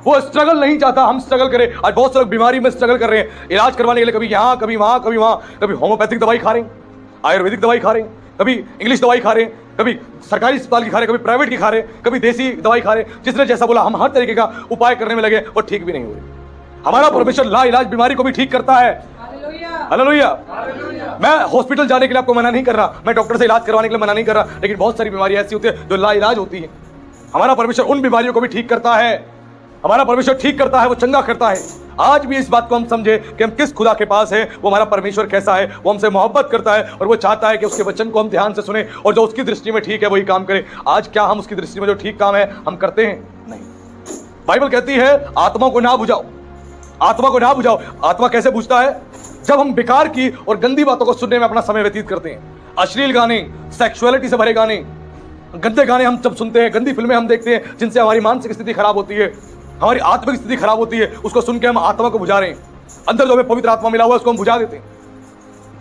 वो स्ट्रगल नहीं चाहता हम स्ट्रगल करें। आज बहुत से लोग बीमारी में स्ट्रगल कर रहे हैं, इलाज करवाने के लिए कभी यहाँ कभी वहां कभी वहां, कभी होम्योपैथिक दवाई खा रहे हैं, आयुर्वेदिक दवाई खा रहे हैं, कभी इंग्लिश दवाई खा रहे हैं, कभी सरकारी अस्पताल की खा रहे हैं, कभी प्राइवेट की खा रहे हैं, कभी देसी दवाई खा रहे हैं। जिसने जैसा बोला हम हर तरीके का उपाय करने में लगे और ठीक भी नहीं हो रही। हमारा परमेश्वर ला इलाज बीमारी को भी ठीक करता है। हालेलुया। मैं हॉस्पिटल जाने के लिए आपको मना नहीं कर रहा, मैं डॉक्टर से इलाज करवाने के लिए मना नहीं कर रहा, लेकिन बहुत सारी बीमारियां ऐसी होती है जो ला इलाज होती है। हमारा परमेश्वर उन बीमारियों को भी ठीक करता है। हमारा परमेश्वर ठीक करता है, वो चंगा करता है। आज भी इस बात को हम समझे कि हम किस खुदा के पास है, वो हमारा परमेश्वर कैसा है। वो हमसे मोहब्बत करता है और वो चाहता है कि उसके वचन को हम ध्यान से सुने और जो उसकी दृष्टि में ठीक है वही काम करें। आज क्या हम उसकी दृष्टि में जो ठीक काम है हम करते हैं? नहीं। बाइबल कहती है आत्मा को ना बुझाओ, आत्मा को ना बुझाओ। आत्मा कैसे बुझता है? जब हम बेकार की और गंदी बातों को सुनने में अपना समय व्यतीत करते हैं। अश्लील गाने, सेक्सुअलिटी से भरे गाने, गंदे गाने हम जब सुनते हैं, गंदी फिल्में हम देखते हैं जिनसे हमारी मानसिक स्थिति खराब होती है, हमारी आत्मिक स्थिति खराब होती है, उसको सुन के हम आत्मा को बुझा रहे हैं। अंदर जो हमें पवित्र आत्मा मिला हुआ है उसको हम बुझा देते हैं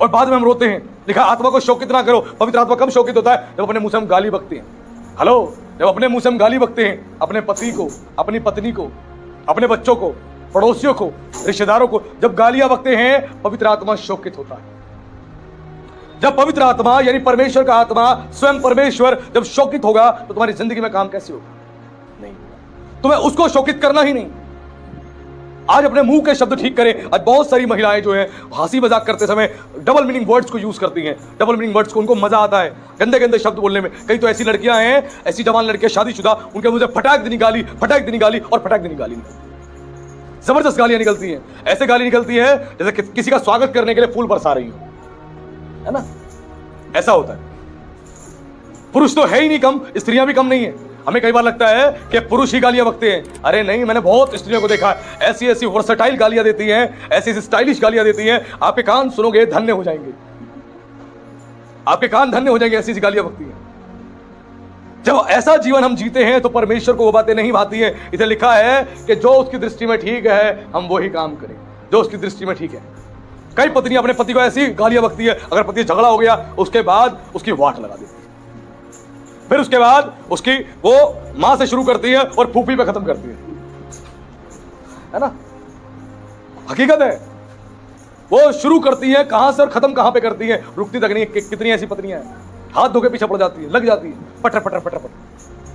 और बाद में हम रोते हैं। लिखा आत्मा को शोकित ना करो। पवित्र आत्मा कब शोकित होता है? जब अपने मुंह से हम गाली बकते हैं। हेलो, जब अपने मुंह से हम गाली बकते हैं अपने पति को, अपनी पत्नी को, अपने बच्चों को, पड़ोसियों को, रिश्तेदारों को, जब गालियां बकते हैं पवित्र आत्मा शोकित होता है। जब पवित्र आत्मा यानी परमेश्वर का आत्मा, स्वयं परमेश्वर जब शोकित होगा तो तुम्हारी जिंदगी में काम कैसे होगा? नहीं, तुम्हें उसको शोकित करना ही नहीं। आज अपने मुंह के शब्द ठीक करें। आज बहुत सारी महिलाएं जो है हंसी मजाक करते समय डबल मीनिंग वर्ड्स को यूज करती हैं। डबल मीनिंग वर्ड्स को उनको मजा आता है गंदे गंदे शब्द बोलने में। कई तो ऐसी लड़कियां हैं, ऐसी जवान लड़कियां शादीशुदा, उनके मुंह से फटाक देनी गाली, फटाक देनी गाली और फटाक देनी गाली निकलती है। जबरदस्त गालियां निकलती हैं। ऐसे गाली निकलती है जैसे किसी का स्वागत करने के लिए फूल बरसा रही हो, है ना? ऐसा होता है। पुरुष तो है ही नहीं कम, स्त्रियां भी कम नहीं है। हमें कई बार लगता है कि पुरुष ही गालियां बकते हैं। अरे नहीं, मैंने बहुत स्त्रियों को देखा है ऐसी ऐसी वर्सटाइल गालियां देती हैं, ऐसी ऐसी स्टाइलिश गालियां देती हैं, आपके कान सुनोगे धन्य हो जाएंगे, आपके कान धन्य हो जाएंगे। ऐसी ऐसी गालियां बकती हैं। जब ऐसा जीवन हम जीते हैं तो परमेश्वर को वो बातें नहीं भाती है। इसे लिखा है कि जो उसकी दृष्टि में ठीक है हम वही काम करें जो उसकी दृष्टि में ठीक है। कई पत्नियां अपने पति को ऐसी गालियां बकती है, अगर पति झगड़ा हो गया उसके बाद उसकी वाट लगा देती है, फिर उसके बाद उसकी वो मां से शुरू करती है और फूफी पे खत्म करती है ना? हकीकत है। वो शुरू करती है कहां से और खत्म कहां पे करती है, रुकती तक नहीं। कितनी ऐसी पत्नियां हैं हाथ धो के पीछे पड़ जाती है, लग जाती है, पटर पटर पटर पटर।